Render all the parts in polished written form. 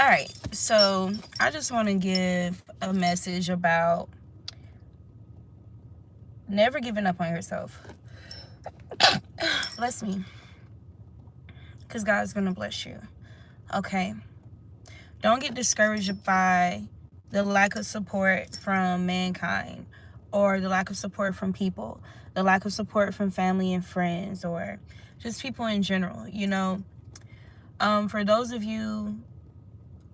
All right, so I just want to give a message about never giving up on yourself. Bless me, because God's going to bless you. Okay? Don't get discouraged by the lack of support from mankind, or the lack of support from people, the lack of support from family and friends, or just people in general. For those of you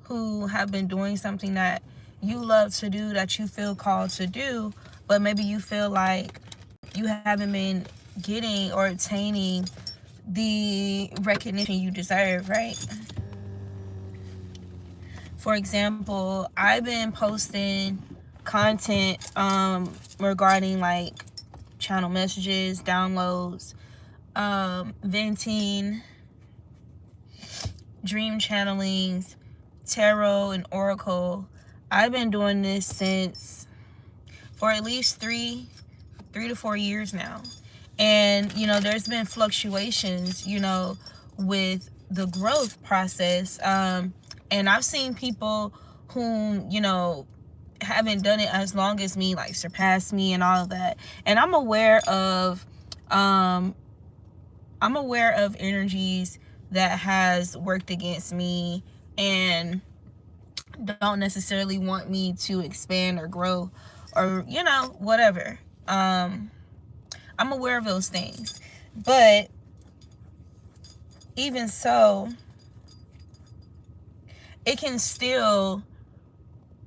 who have been doing something that you love to do, that you feel called to do, but maybe you feel like you haven't been getting or attaining the recognition you deserve, right? For example, I've been posting content regarding like channel messages, downloads, venting, dream channelings, tarot, and oracle. I've been doing this for at least three to 4 years now. And, there's been fluctuations, with the growth process. And I've seen people who, haven't done it as long as me, like surpass me and all of that. And I'm aware of energies that has worked against me and don't necessarily want me to expand or grow or, whatever. I'm aware of those things. But even so, it can still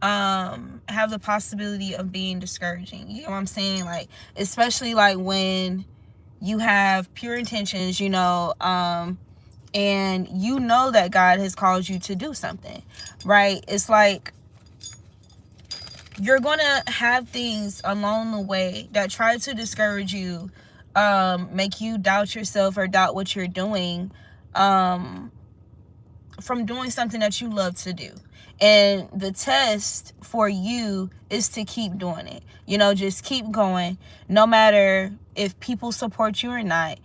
have the possibility of being discouraging. You know what I'm saying? Like, especially like when you have pure intentions, and you know that God has called you to do something, right? It's like you're gonna have things along the way that try to discourage you, make you doubt yourself or doubt what you're doing, from doing something that you love to do. And the test for you is to keep doing it. Just keep going, no matter if people support you or not.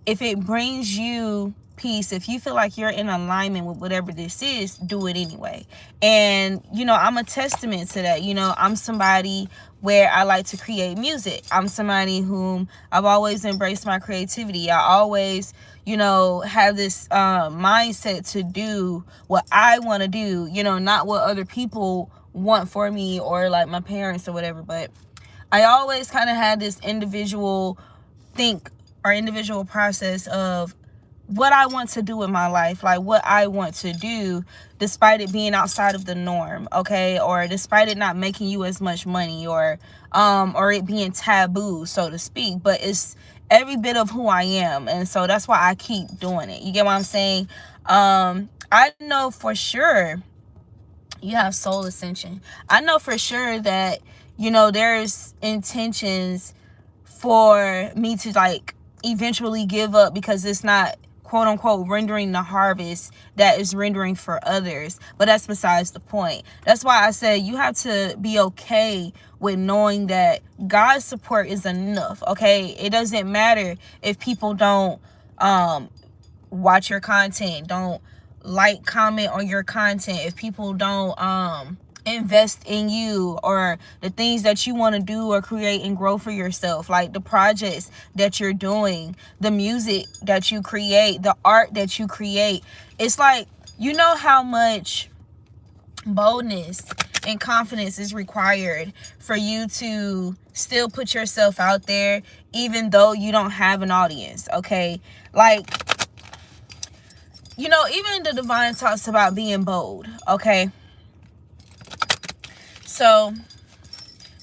If it brings you peace, if you feel like you're in alignment with whatever this is, do it anyway. And I'm a testament to that. I'm somebody where I like to create music. I'm somebody whom I've always embraced my creativity. I always have this mindset to do what I want to do, not what other people want for me or like my parents or whatever. But I always kind of had this individual process of what I want to do with my life, like what I want to do, despite it being outside of the norm, okay, or despite it not making you as much money, or it being taboo, so to speak. But it's every bit of who I am, and so that's why I keep doing it. You get what I'm saying? I know for sure you have soul ascension. I know for sure that there's intentions for me to like eventually give up because it's not quote unquote rendering the harvest that is rendering for others. But that's besides the point. That's why I said you have to be okay with knowing that God's support is enough. Okay, it doesn't matter if people don't watch your content, don't like, comment on your content, if people don't invest in you or the things that you want to do or create and grow for yourself, like the projects that you're doing, the music that you create, the art that you create. It's like, how much boldness and confidence is required for you to still put yourself out there even though you don't have an audience. Okay, like even the divine talks about being bold. Okay, so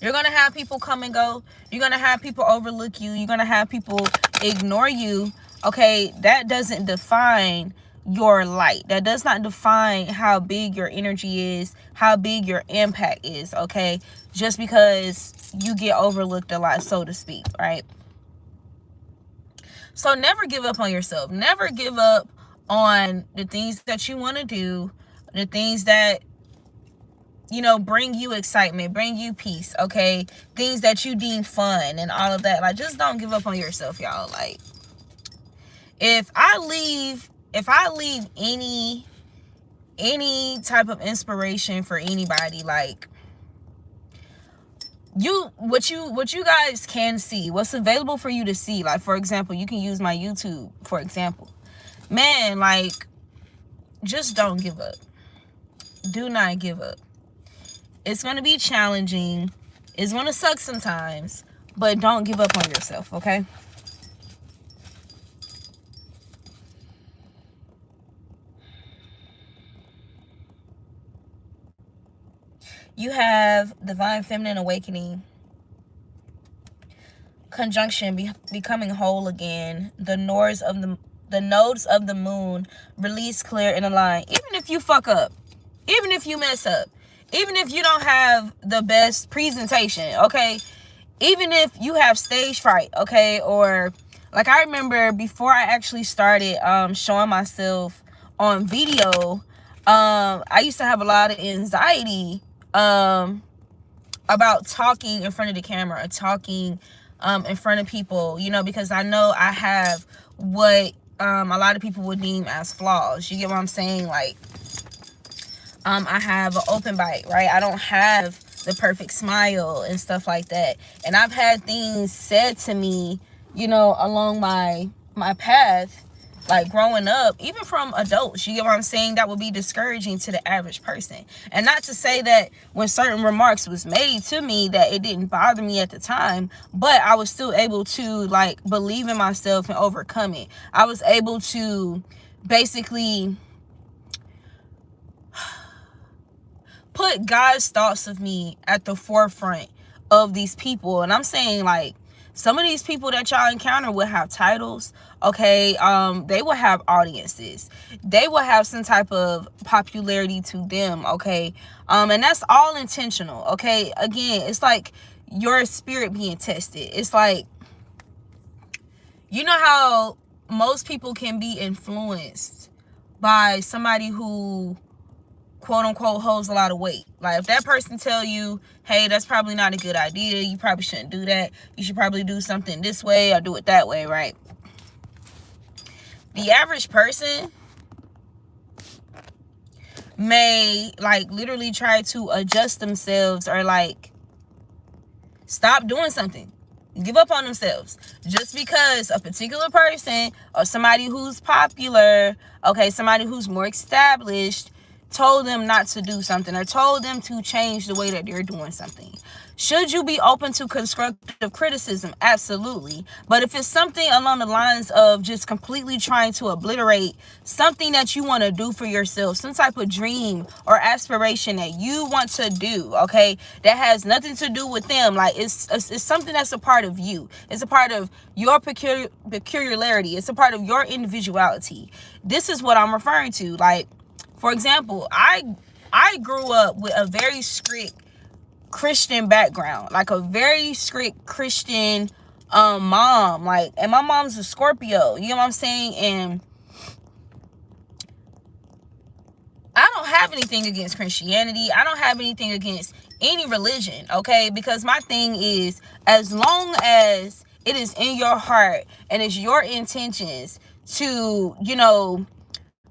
you're going to have people come and go. You're going to have people overlook you. You're going to have people ignore you. Okay, that doesn't define your light. That does not define how big your energy is, how big your impact is. Okay, just because you get overlooked a lot, so to speak, right? So never give up on yourself. Never give up on the things that you want to do, the things that bring you excitement, bring you peace, okay? Things that you deem fun and all of that. Like, just don't give up on yourself, y'all. Like, if I leave any any type of inspiration for anybody, like, what you guys can see, what's available for you to see. Like, for example, you can use my YouTube, for example. Man, like, just don't give up. Do not give up. It's going to be challenging. It's going to suck sometimes, but don't give up on yourself, okay? You have divine feminine awakening, conjunction, becoming whole again, the nodes of the moon release, clear, and align. Even if you fuck up, even if you mess up, even if you don't have the best presentation, okay, even if you have stage fright, okay, or like, I remember before I actually started showing myself on video, I used to have a lot of anxiety about talking in front of the camera, or talking in front of people, you know, because I know I have what a lot of people would deem as flaws. You get what I'm saying? Like, I have an open bite, right? I don't have the perfect smile and stuff like that. And I've had things said to me, you know, along my path, like growing up, even from adults, you get what I'm saying, that would be discouraging to the average person. And not to say that when certain remarks was made to me that it didn't bother me at the time, but I was still able to, like, believe in myself and overcome it. I was able to basically put God's thoughts of me at the forefront of these people. And I'm saying, like, some of these people that y'all encounter will have titles, okay? They will have audiences. They will have some type of popularity to them, okay? And that's all intentional, okay? Again, it's like your spirit being tested. It's like, you know how most people can be influenced by somebody who, quote unquote, holds a lot of weight. Like, if that person tell you, hey, that's probably not a good idea, you probably shouldn't do that, you should probably do something this way or do it that way, right? The average person may, like, literally try to adjust themselves, or like stop doing something, give up on themselves, just because a particular person or somebody who's popular, okay, somebody who's more established, told them not to do something, or told them to change the way that they're doing something. Should you be open to constructive criticism? Absolutely. But if it's something along the lines of just completely trying to obliterate something that you want to do for yourself, some type of dream or aspiration that you want to do, okay, that has nothing to do with them, like, it's something that's a part of you. It's a part of your peculiarity. It's a part of your individuality. This is what I'm referring to. Like, for example, I grew up with a very strict Christian background, like a very strict Christian mom, like, and my mom's a Scorpio, you know what I'm saying? And I don't have anything against Christianity. I don't have anything against any religion, okay? Because my thing is, as long as it is in your heart and it's your intentions to, you know,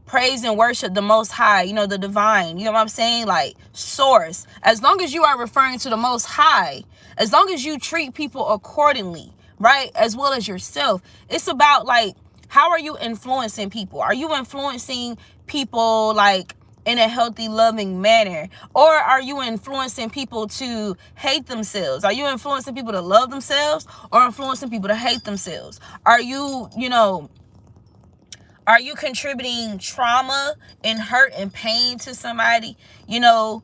praise and worship the Most High, you know, the divine, you know what I'm saying, like, source, as long as you are referring to the Most High, as long as you treat people accordingly, right, as well as yourself, it's about, like, how are you influencing people? Are you influencing people, like, in a healthy, loving manner? Or are you influencing people to hate themselves? Are you influencing people to love themselves, or influencing people to hate themselves? Are you, you know, are you contributing trauma and hurt and pain to somebody, you know,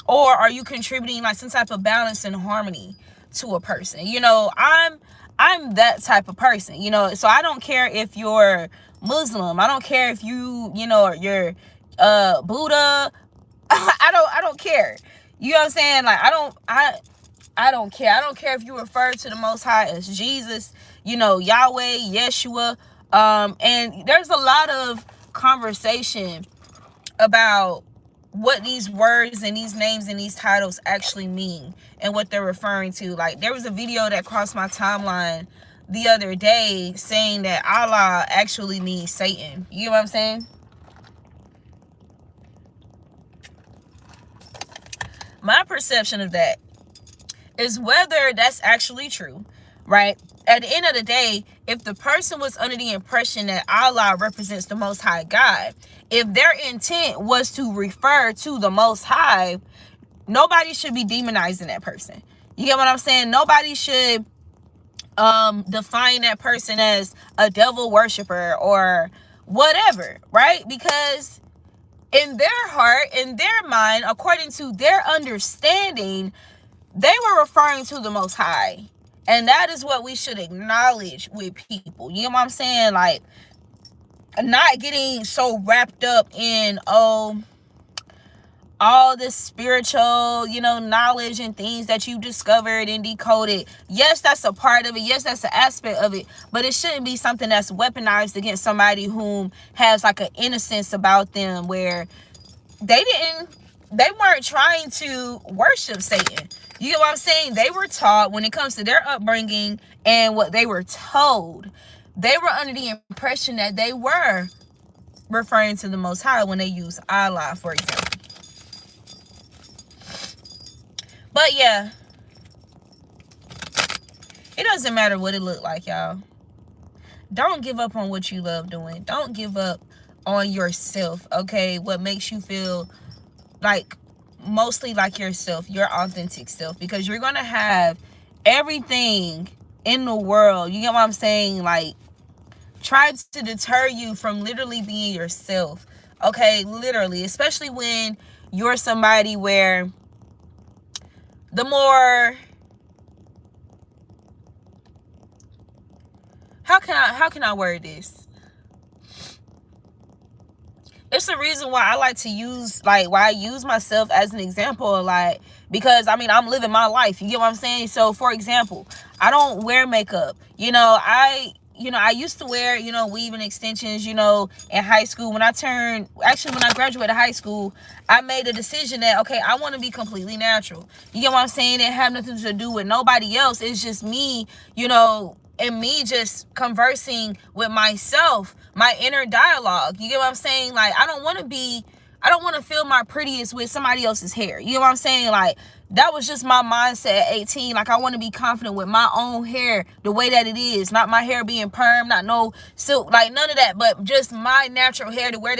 or are you contributing, like, some type of balance and harmony to a person? You know, I'm that type of person, you know, so I don't care if you're Muslim. I don't care if you know, you're Buddha. I don't care. You know what I'm saying? Like, I don't care. I don't care if you refer to the Most High as Jesus, you know, Yahweh, Yeshua. And there's a lot of conversation about what these words and these names and these titles actually mean and what they're referring to. Like, there was a video that crossed my timeline the other day saying that Allah actually means Satan. You know what I'm saying? My perception of that is whether that's actually true, right? At the end of the day, if the person was under the impression that Allah represents the Most High God, if their intent was to refer to the Most High, nobody should be demonizing that person. You get what I'm saying? Nobody should define that person as a devil worshiper or whatever, right? Because in their heart, in their mind, according to their understanding, they were referring to the Most High. And that is what we should acknowledge with people. You know what I'm saying? Like, not getting so wrapped up in, all this spiritual, knowledge and things that you discovered and decoded. Yes, that's a part of it. Yes, that's an aspect of it. But it shouldn't be something that's weaponized against somebody whom has like an innocence about them, where they weren't trying to worship Satan. You get what I'm saying? They were taught, when it comes to their upbringing and what they were told, they were under the impression that they were referring to the Most High when they use Allah, for example. But yeah, it doesn't matter what it looked like, y'all. Don't give up on what you love doing. Don't give up on yourself, okay? What makes you feel like mostly like yourself, your authentic self, because you're gonna have everything in the world, you get what I'm saying, like, try to deter you from literally being yourself, okay? Literally, especially when you're somebody where the more, how can I word this? It's the reason why I like to use, like, why I use myself as an example a lot, because I'm living my life. You get what I'm saying? So for example, I don't wear makeup. I used to wear, weave and extensions, in high school. When I graduated high school, I made a decision that, okay, I want to be completely natural. You get what I'm saying? It had nothing to do with nobody else. It's just me, and me just conversing with myself, my inner dialogue. You get what I'm saying? Like, I don't want to feel my prettiest with somebody else's hair. You know what I'm saying? Like, that was just my mindset at 18. Like, I want to be confident with my own hair, the way that it is. Not my hair being perm, not no silk, like none of that, but just my natural hair, the way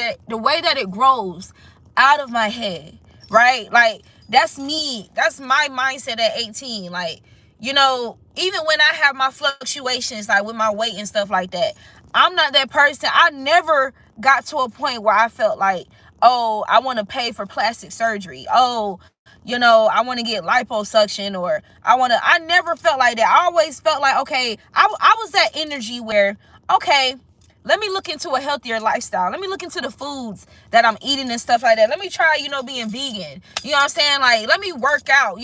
that it grows out of my head, right? Like, that's me. That's my mindset at 18. Like, even when I have my fluctuations, like with my weight and stuff like that, I'm not that person. I never got to a point where I felt like, oh, I want to pay for plastic surgery. Oh, I want to get liposuction, or I never felt like that. I always felt like, okay, I was that energy where, okay, let me look into a healthier lifestyle. Let me look into the foods that I'm eating and stuff like that. Let me try, being vegan. You know what I'm saying? Like, let me work out,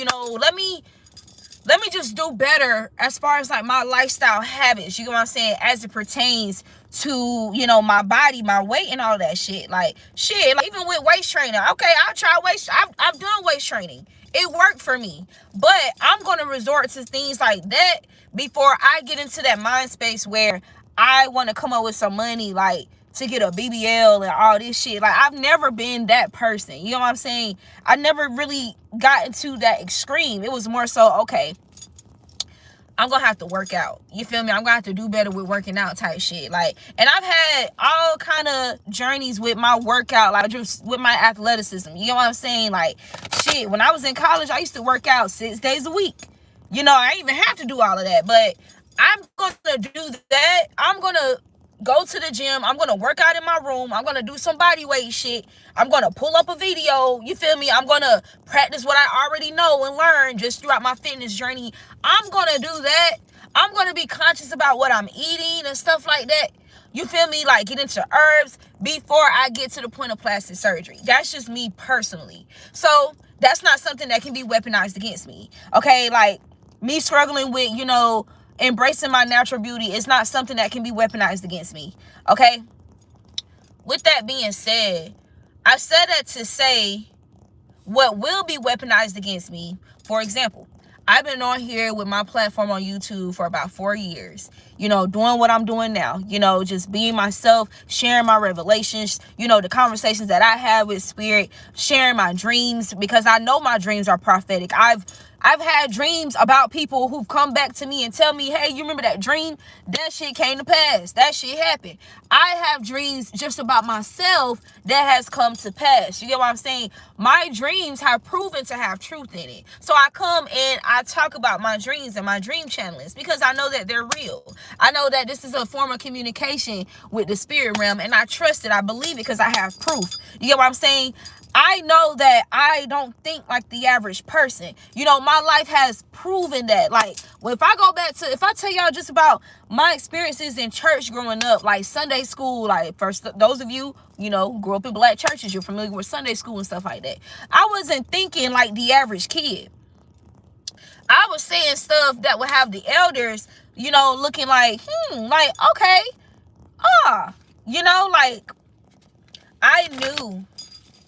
let me just do better as far as like my lifestyle habits, you know what I'm saying, as it pertains to, my body, my weight and all that shit. Like, shit, like, even with waist training, okay, I've done waist training. It worked for me. But I'm going to resort to things like that before I get into that mind space where I want to come up with some money, like, to get a BBL and all this shit. Like, I've never been that person. You know what I'm saying? I never really got into that extreme. It was more so, okay, I'm gonna have to work out. You feel me? I'm gonna have to do better with working out type shit. Like, and I've had all kind of journeys with my workout, like just with my athleticism. You know what I'm saying? Like, shit, when I was in college, I used to work out 6 days a week. I didn't even have to do all of that, but I'm gonna do that. I'm gonna go to the gym. I'm gonna work out in my room. I'm gonna do some body weight shit. I'm gonna pull up a video. You feel me? I'm gonna practice what I already know and learn just throughout my fitness journey. I'm gonna do that. I'm gonna be conscious about what I'm eating and stuff like that. You feel me? Like, get into herbs before I get to the point of plastic surgery. That's just me personally. So that's not something that can be weaponized against me. Okay, like, me struggling with, embracing my natural beauty is not something that can be weaponized against me. Okay? With that being said, I said that to say what will be weaponized against me. For example, I've been on here with my platform on YouTube for about 4 years, doing what I'm doing now, just being myself, sharing my revelations, the conversations that I have with spirit, sharing my dreams, because I know my dreams are prophetic. I've had dreams about people who've come back to me and tell me, hey, you remember that dream? That shit came to pass. That shit happened. I have dreams just about myself that has come to pass. You get what I'm saying? My dreams have proven to have truth in it. So I come and I talk about my dreams and my dream channelings because I know that they're real. I know that this is a form of communication with the spirit realm, and I trust it. I believe it because I have proof. You get what I'm saying? I know that I don't think like the average person. My life has proven that. Like, if I tell y'all just about my experiences in church growing up, like Sunday school, like first, those of you, who grew up in black churches, you're familiar with Sunday school and stuff like that. I wasn't thinking like the average kid. I was saying stuff that would have the elders, looking like, like, okay, like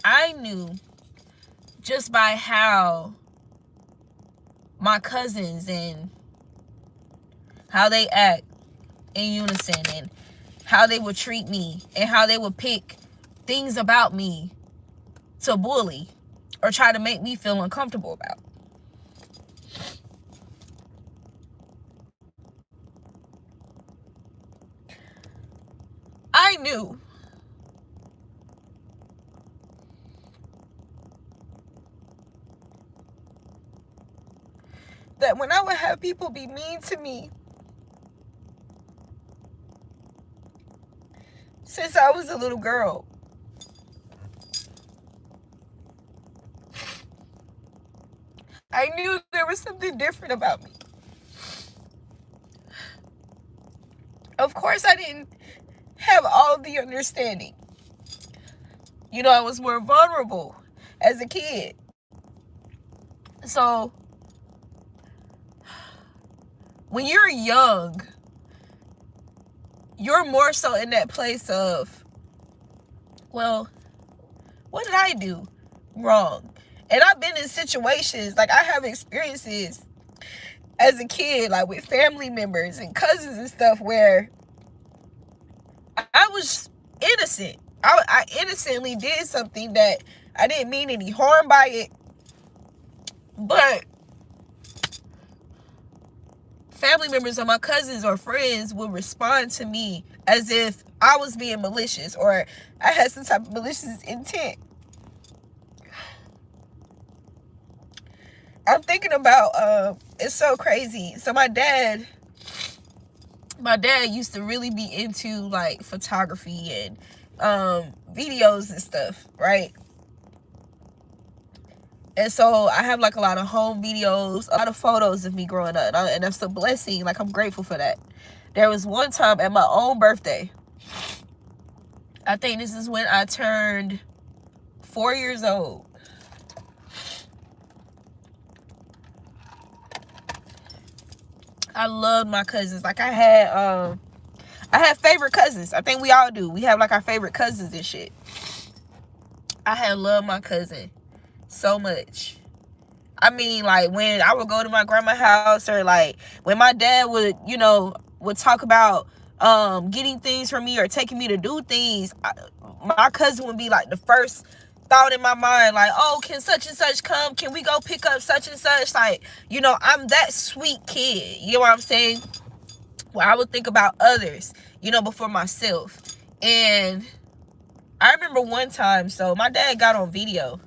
I knew just by how my cousins and how they act in unison and how they would treat me and how they would pick things about me to bully or try to make me feel uncomfortable about. I knew that when I would have people be mean to me, since I was a little girl, I knew there was something different about me. Of course, I didn't have all the understanding. I was more vulnerable as a kid. So, when you're young, you're more so in that place of, well, what did I do wrong? And I've been in situations, like I have experiences as a kid, like with family members and cousins and stuff, where I was innocent. I innocently did something that I didn't mean any harm by it. But family members or my cousins or friends would respond to me as if I was being malicious or I had some type of malicious intent. I'm thinking about, it's so crazy. So my dad used to really be into like photography and videos and stuff, right? And so I have like a lot of home videos, a lot of photos of me growing up, and that's a blessing. Like, I'm grateful for that. There was one time at my own birthday, I think this is when I turned 4 years old. I loved my cousins. Like, I had favorite cousins. I think we all do. We have like our favorite cousins and shit. I had loved my cousin so much. I mean, like, when I would go to my grandma's house, or like when my dad would talk about getting things from me or taking me to do things, my cousin would be like the first thought in my mind, like, oh, can such and such come? Can we go pick up such and such? Like, I'm that sweet kid. You know what I'm saying? Well, I would think about others, before myself. And I remember one time, so my dad got on video.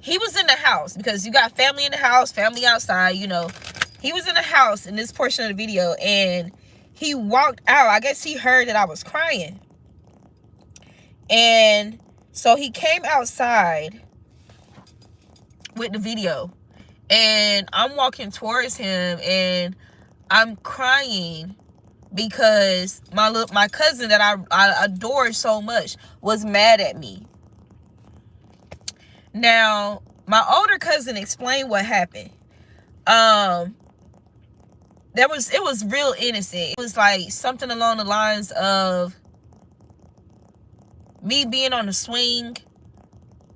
He was in the house, because you got family in the house, family outside, He was in the house in this portion of the video, and he walked out. I guess he heard that I was crying. And so he came outside with the video, and I'm walking towards him, and I'm crying because my cousin that I adored so much was mad at me. Now, my older cousin explained what happened. It was real innocent. It was like something along the lines of me being on the swing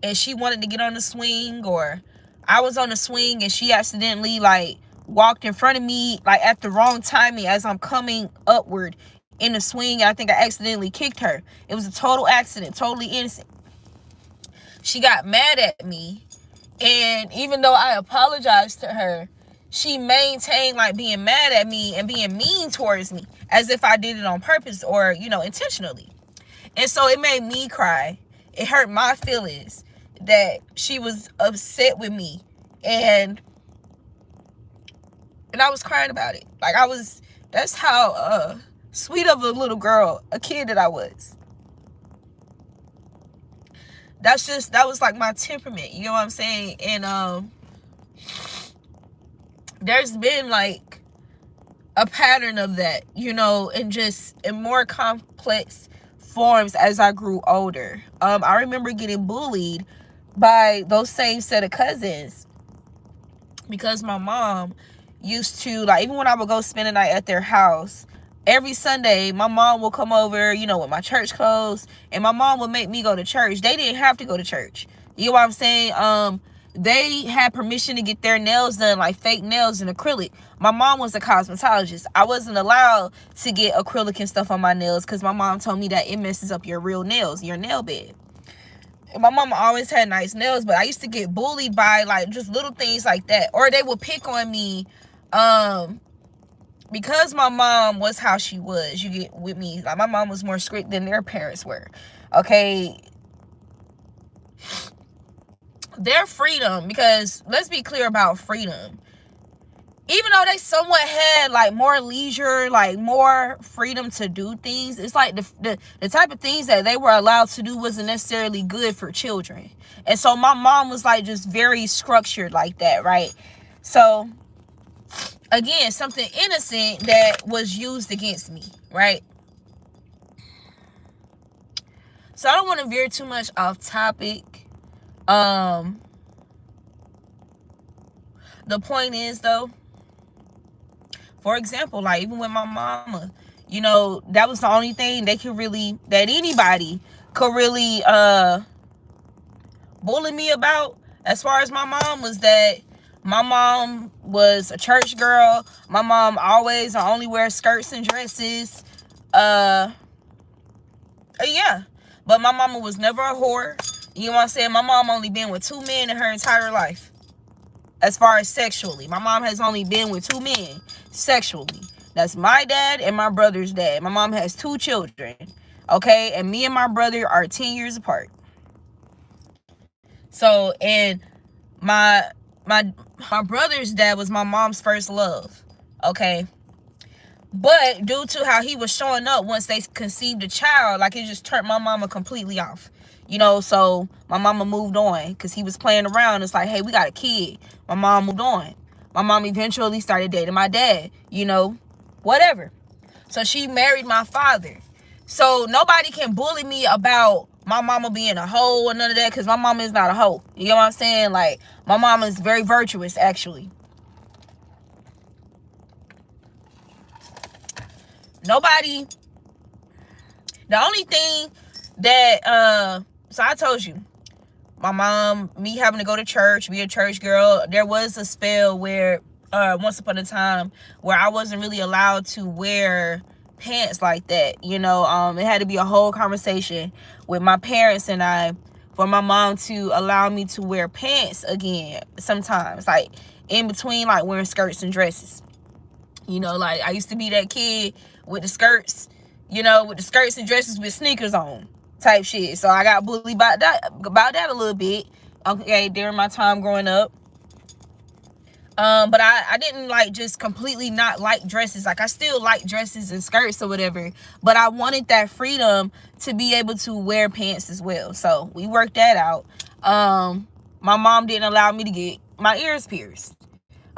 and she wanted to get on the swing, or I was on the swing and she accidentally like walked in front of me like at the wrong timing as I'm coming upward in the swing. I think I accidentally kicked her. It was a total accident, totally innocent. She got mad at me, and even though I apologized to her, she maintained like being mad at me and being mean towards me as if I did it on purpose or, you know, intentionally. And so it made me cry. It hurt my feelings that she was upset with me, and I was crying about it. Like that's how sweet of a little girl, a kid that I was. That was like my temperament, you know what I'm saying? And there's been like a pattern of that, you know, and just in more complex forms as I grew older. I remember getting bullied by those same set of cousins because my mom used to, like, even when I would go spend the night at their house, every Sunday my mom will come over, you know, with my church clothes, and my mom would make me go to church. They didn't have to go to church, you know what I'm saying? They had permission to get their nails done, like fake nails and acrylic. My mom was a cosmetologist. I wasn't allowed to get acrylic and stuff on my nails because my mom told me that it messes up your real nails, your nail bed. And my mama always had nice nails, but I used to get bullied by like just little things like that. Or they would pick on me because my mom was how she was. You get with me? Like, my mom was more strict than their parents were. Okay, their freedom, because let's be clear about freedom. Even though they somewhat had like more leisure, like more freedom to do things, it's like the type of things that they were allowed to do wasn't necessarily good for children. And so my mom was like just very structured like that, right? So again, something innocent that was used against me, right? So I don't want to veer too much off topic. The point is, though, for example, like even with my mama, you know, that was the only thing that anybody could really bully me about, as far as my mom, was that my mom was a church girl. My mom always only wears skirts and dresses. Yeah. But my mama was never a whore. You know what I'm saying? My mom only been with 2 men in her entire life. As far as sexually, my mom has only been with 2 men sexually. That's my dad and my brother's dad. My mom has 2 children. Okay? And me and my brother are 10 years apart. So, and my brother's dad was my mom's first love. Okay? But due to how he was showing up once they conceived a child, like, it just turned my mama completely off. You know, so my mama moved on because he was playing around. It's like, hey, we got a kid. My mom moved on. My mom eventually started dating my dad, you know, whatever. So she married my father. So nobody can bully me about my mama being a hoe or none of that, because my mama is not a hoe. You know what I'm saying? Like, my mama is very virtuous, actually. Nobody, the only thing that, so I told you, my mom, me having to go to church, be a church girl, there was a spell where, once upon a time, where I wasn't really allowed to wear pants like that, you know. It had to be a whole conversation with my parents and I for my mom to allow me to wear pants again sometimes, like in between like wearing skirts and dresses. You know, like I used to be that kid with the skirts, you know, with the skirts and dresses with sneakers on type shit. So I got bullied about that a little bit, okay, during my time growing up. But I didn't like just completely not like dresses. Like, I still like dresses and skirts or whatever, but I wanted that freedom to be able to wear pants as well. So we worked that out. My mom didn't allow me to get my ears pierced.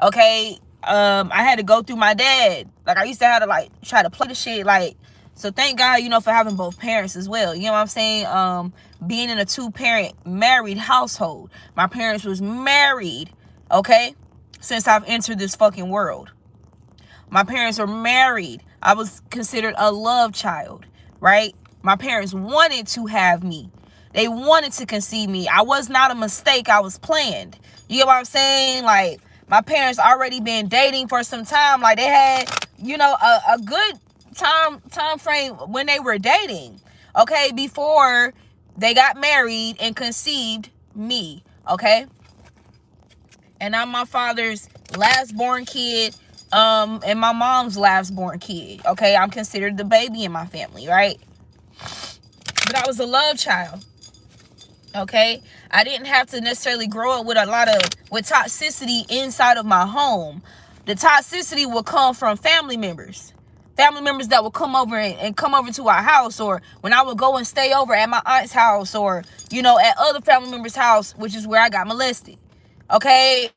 Okay. I had to go through my dad. Like, I used to have to like try to play the shit, like, so thank God, you know, for having both parents as well. You know what I'm saying? Being in a 2-parent married household. My parents was married, okay, since I've entered this fucking world. My parents were married. I was considered a love child, right? My parents wanted to have me. They wanted to conceive me. I was not a mistake. I was planned. You get what I'm saying? Like, my parents already been dating for some time. Like, they had, you know, a good time frame when they were dating, okay, before they got married and conceived me, okay? And I'm my father's last born kid, and my mom's last born kid, okay? I'm considered the baby in my family, right? But I was a love child, okay? I didn't have to necessarily grow up with with toxicity inside of my home. The toxicity will come from family members that would come over and come over to our house, or when I would go and stay over at my aunt's house, or, you know, at other family members' house, which is where I got molested. Okay,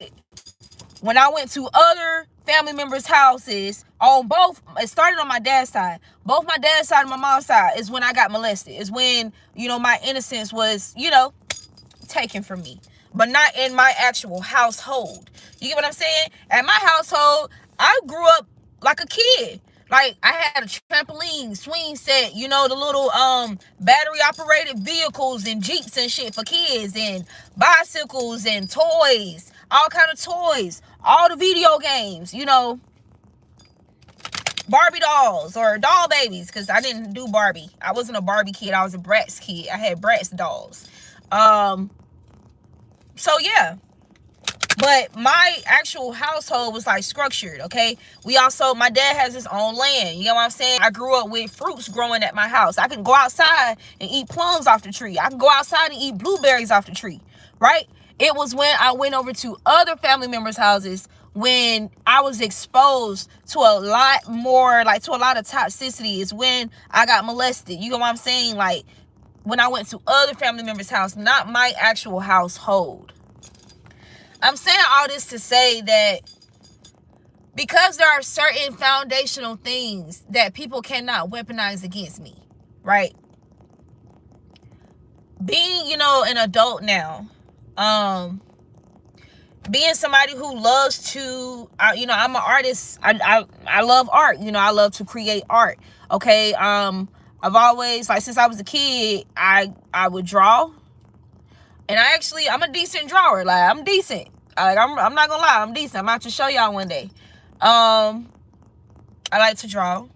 when I went to other family members' houses, it started on my dad's side. Both my dad's side and my mom's side is when I got molested. Is when, you know, my innocence was, you know, taken from me. But not in my actual household. You get what I'm saying? At my household, I grew up like a kid. Like, I had a trampoline, swing set, you know, the little battery operated vehicles and Jeeps and shit for kids, and bicycles and toys, all kind of toys, all the video games, you know, Barbie dolls or doll babies, because I didn't do Barbie. I wasn't a Barbie kid. I was a Bratz kid. I had Bratz dolls. So yeah. But my actual household was like structured, okay? My dad has his own land. You know what I'm saying? I grew up with fruits growing at my house. I can go outside and eat plums off the tree. I can go outside and eat blueberries off the tree, right? It was when I went over to other family members' houses when I was exposed to a lot more, like to a lot of toxicity, is when I got molested. You know what I'm saying? Like, when I went to other family members' house, not my actual household. I'm saying all this to say that because there are certain foundational things that people cannot weaponize against me, right? Being, you know, an adult now, being somebody who loves to, you know, I'm an artist. I love art. You know, I love to create art. Okay. I've always, like, since I was a kid, I would draw. And I'm a decent drawer. Like, I'm decent. Like, I'm not gonna lie, I'm decent. I'm about to show y'all one day. I like to draw.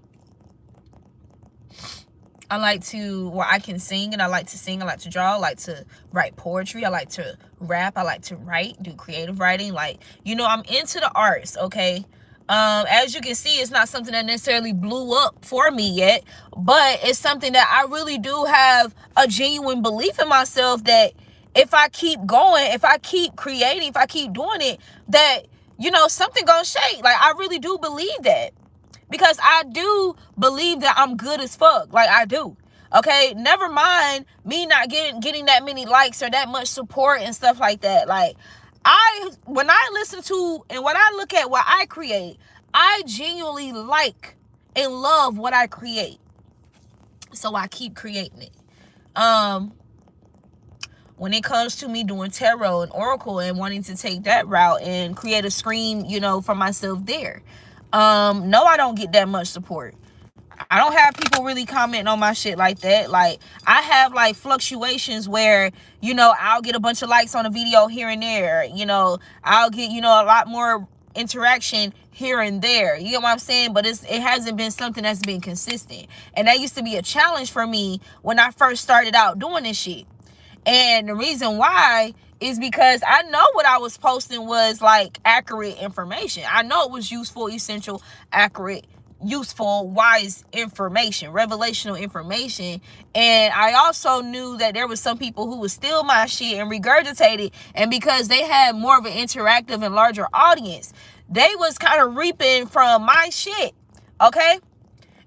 I can sing, and I like to sing. I like to draw. I like to write poetry. I like to rap. I like to write, do creative writing. Like, you know, I'm into the arts, okay? As you can see, it's not something that necessarily blew up for me yet, but it's something that I really do have a genuine belief in myself that if I keep going, if I keep creating, if I keep doing it, that, you know, something gonna shake. Like, I really do believe that. Because I do believe that I'm good as fuck. Like, I do. Okay? Never mind me not getting that many likes or that much support and stuff like that. Like, when I listen to and when I look at what I create, I genuinely like and love what I create. So I keep creating it. When it comes to me doing tarot and oracle and wanting to take that route and create a screen, you know, for myself there. No, I don't get that much support. I don't have people really commenting on my shit like that. Like, I have like fluctuations where, you know, I'll get a bunch of likes on a video here and there. You know, I'll get, you know, a lot more interaction here and there. You get what I'm saying? But it hasn't been something that's been consistent. And that used to be a challenge for me when I first started out doing this shit. And the reason why is because I know what I was posting was like accurate information. I know it was useful, essential, accurate, useful, wise information, revelational information. And I also knew that there was some people who would steal my shit and regurgitate it. And because they had more of an interactive and larger audience, they was kind of reaping from my shit. Okay?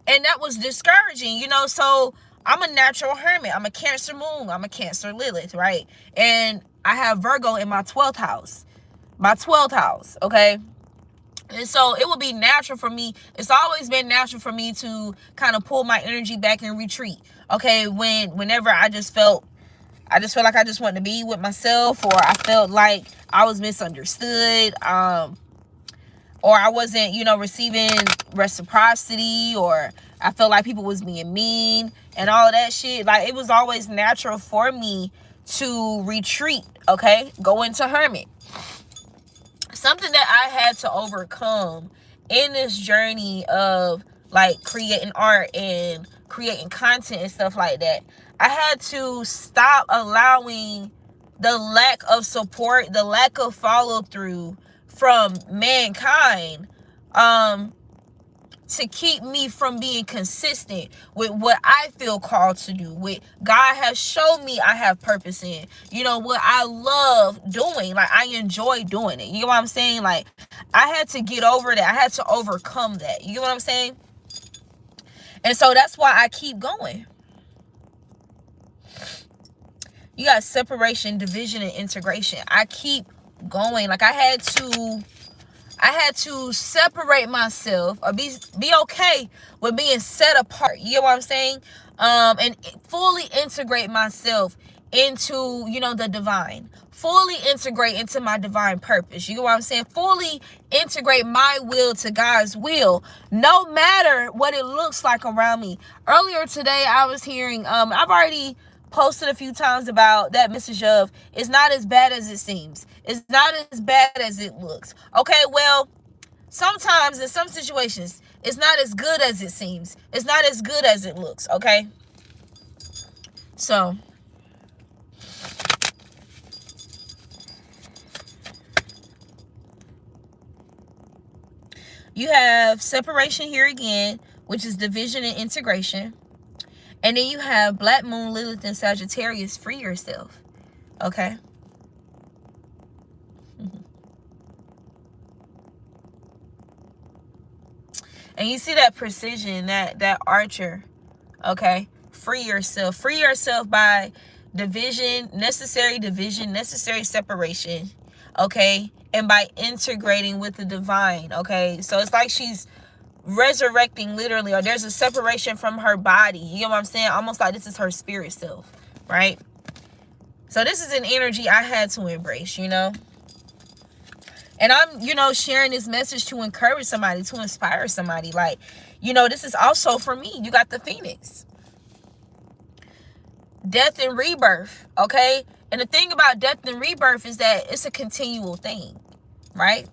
And that was discouraging, you know. So I'm a natural hermit. I'm a Cancer moon. I'm a Cancer Lilith, right? And I have Virgo in my 12th house. My 12th house, okay? And so it would be natural for me. It's always been natural for me to kind of pull my energy back and retreat. Okay, whenever I just felt like I just wanted to be with myself, or I felt like I was misunderstood. or I wasn't, receiving reciprocity, or I felt like people was being mean and all of that shit. Like, it was always natural for me to retreat, okay? Go into hermit. Something that I had to overcome in this journey of like creating art and creating content and stuff like that. I had to stop allowing the lack of support, the lack of follow through from mankind, to keep me from being consistent with what I feel called to do, with God has shown me I have purpose in, what I love doing. Like, I enjoy doing it. You know what I'm saying? Like, I had to get over that. I had to overcome that. You know what I'm saying? And so that's why I keep going. You got separation, division, and integration. I keep going. Like, I had to separate myself, or be okay with being set apart. You know what I'm saying? And fully integrate myself into, the divine. Fully integrate into my divine purpose. You know what I'm saying? Fully integrate my will to God's will, no matter what it looks like around me. Earlier today, I was hearing, I've already posted a few times about that message of, it's not as bad as it seems. It's not as bad as it looks. Okay, well, sometimes in some situations, it's not as good as it seems. It's not as good as it looks, okay? So, you have separation here again, which is division and integration. And then you have Black Moon, Lilith, and Sagittarius. Free yourself. Okay? And you see that precision, that archer. Okay? Free yourself. Free yourself by division, necessary separation. Okay? And by integrating with the divine. Okay? So it's like she's resurrecting, literally, or there's a separation from her body. You know what I'm saying? Almost like this is her spirit self, right? So this is an energy I had to embrace, and I'm, sharing this message to encourage somebody, to inspire somebody. Like, this is also for me. You got the Phoenix, death and rebirth. Okay? And the thing about death and rebirth is that it's a continual thing, right?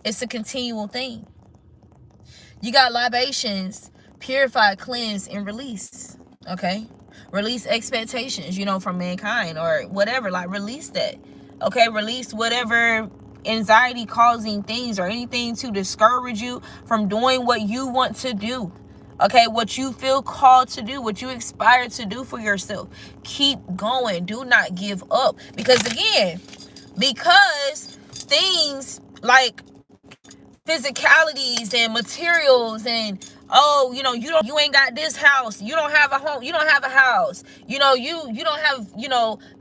It's a continual thing. You got libations, purify, cleanse, and release. Okay? Release expectations, from mankind or whatever. Like, release that. Okay? Release whatever anxiety causing things or anything to discourage you from doing what you want to do. Okay? What you feel called to do, what you aspire to do for yourself. Keep going. Do not give up. Because things like physicalities and materials and you ain't got this house, you don't have a home, you don't have a house, you don't have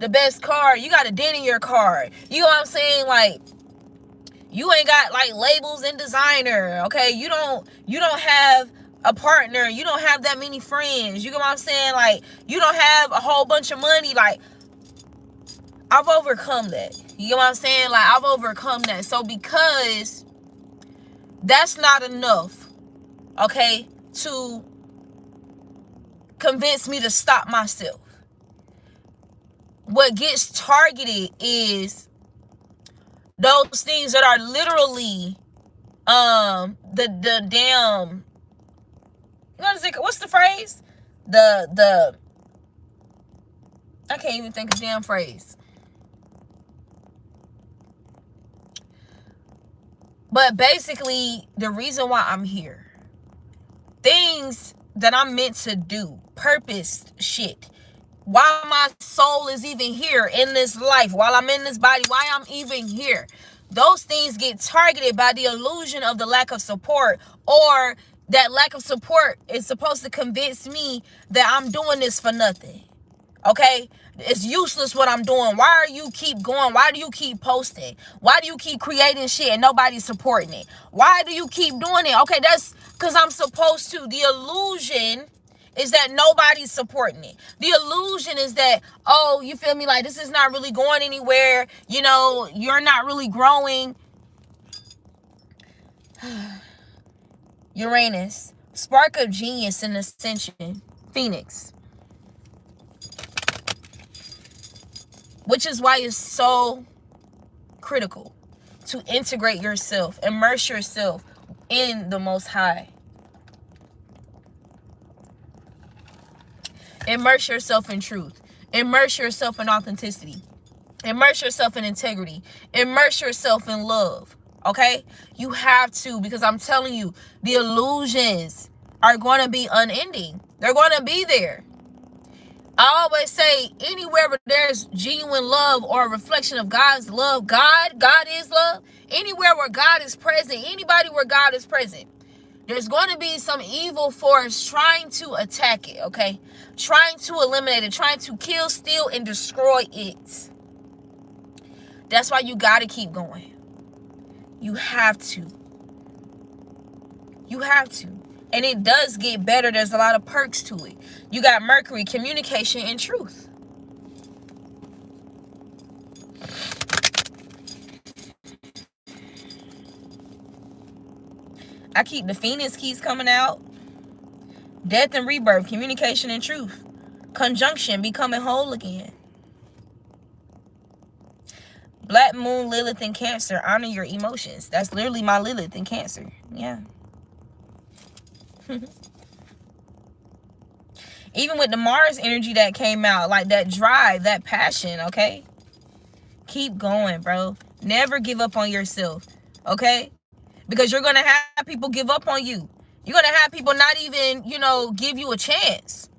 the best car, you got a dent in your car, you know what I'm saying? Like, you ain't got like labels and designer, okay? You don't have a partner, you don't have that many friends, you know what I'm saying? Like, you don't have a whole bunch of money. Like, I've overcome that. You know what I'm saying? Like, I've overcome that. So because that's not enough, okay, to convince me to stop myself. What gets targeted is those things that are literally the damn, what's the phrase? I can't even think of the damn phrase. But basically, the reason why I'm here, things that I'm meant to do, purpose shit, while my soul is even here in this life, while I'm in this body, why I'm even here, those things get targeted by the illusion of the lack of support, or that lack of support is supposed to convince me that I'm doing this for nothing. Okay? It's useless what I'm doing. Why are you keep going? Why do you keep posting? Why do you keep creating shit and nobody's supporting it? Why do you keep doing it? Okay, that's because I'm supposed to. The illusion is that nobody's supporting it. The illusion is that, oh, you feel me? Like, this is not really going anywhere. You're not really growing. Uranus, spark of genius and ascension. Phoenix. Which is why it's so critical to integrate yourself, immerse yourself in the Most High. Immerse yourself in truth. Immerse yourself in authenticity. Immerse yourself in integrity. Immerse yourself in love. Okay? You have to, because I'm telling you, the illusions are going to be unending. They're going to be there. I always say, anywhere where there's genuine love or a reflection of God's love, God is love. Anywhere where God is present, anybody where God is present, there's going to be some evil force trying to attack it, okay? Trying to eliminate it, trying to kill, steal, and destroy it. That's why you got to keep going. You have to. You have to. And it does get better. There's a lot of perks to it. You got Mercury, communication, and truth. The Phoenix keeps coming out. Death and rebirth, communication and truth. Conjunction, becoming whole again. Black Moon, Lilith, and Cancer, honor your emotions. That's literally my Lilith in Cancer. Yeah. Even with the Mars energy that came out, like that drive, that passion, okay? Keep going, bro. Never give up on yourself, okay? Because you're going to have people give up on you. You're going to have people not even, give you a chance.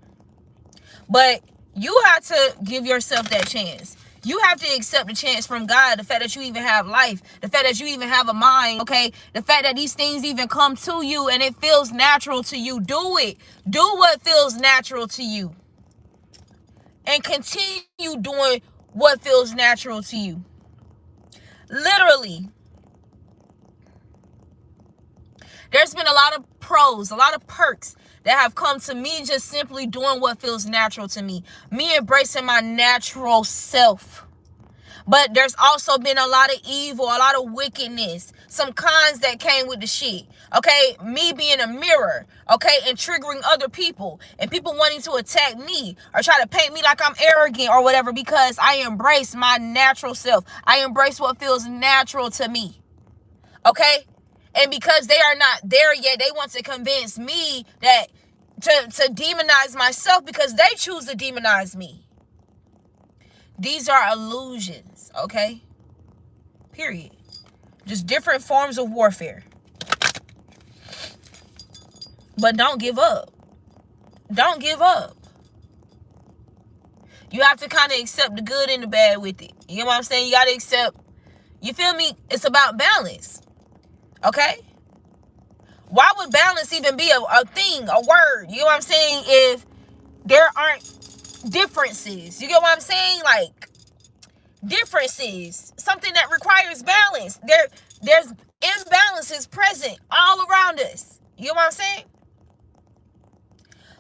But you have to give yourself that chance. You have to accept the chance from God, the fact that you even have life, the fact that you even have a mind, okay? The fact that these things even come to you and it feels natural to you. Do it. Do what feels natural to you. And continue doing what feels natural to you. Literally. There's been a lot of pros, a lot of perks that have come to me just simply doing what feels natural to me. Me embracing my natural self. But there's also been a lot of evil, a lot of wickedness, some cons that came with the shit. Okay, me being a mirror, okay, and triggering other people, and people wanting to attack me or try to paint me like I'm arrogant or whatever, because I embrace my natural self. I embrace what feels natural to me. Okay? And because they are not there yet, they want to convince me that to demonize myself because they choose to demonize me. These are illusions, okay? Period. Just different forms of warfare. But don't give up. Don't give up. You have to kind of accept the good and the bad with it. You know what I'm saying? You got to accept, you feel me? It's about balance. Okay? Why would balance even be a thing, a word? You know what I'm saying? If there aren't differences. You get what I'm saying? Like, differences. Something that requires balance. There's imbalances present all around us. You know what I'm saying?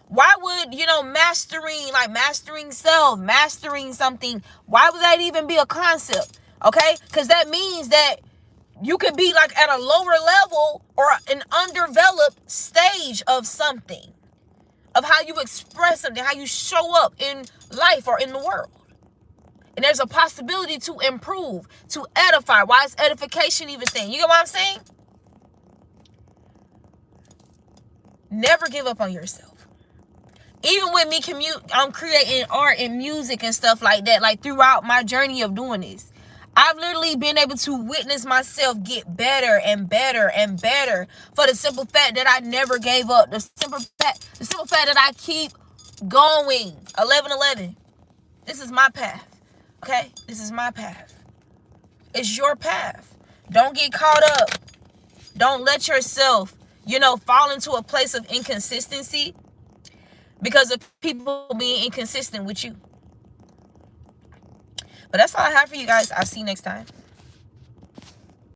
Why would, mastering self, mastering something, why would that even be a concept? Okay? Because that means that you could be like at a lower level or an undeveloped stage of something, of how you express something, how you show up in life or in the world. And there's a possibility to improve, to edify. Why is edification even saying? You get what I'm saying? Never give up on yourself. Even with me I'm creating art and music and stuff like that, like throughout my journey of doing this, I've literally been able to witness myself get better and better and better for the simple fact that I never gave up. The simple fact that I keep going. 11:11. This is my path. Okay? This is my path. It's your path. Don't get caught up. Don't let yourself, fall into a place of inconsistency because of people being inconsistent with you. But that's all I have for you guys. I'll see you next time.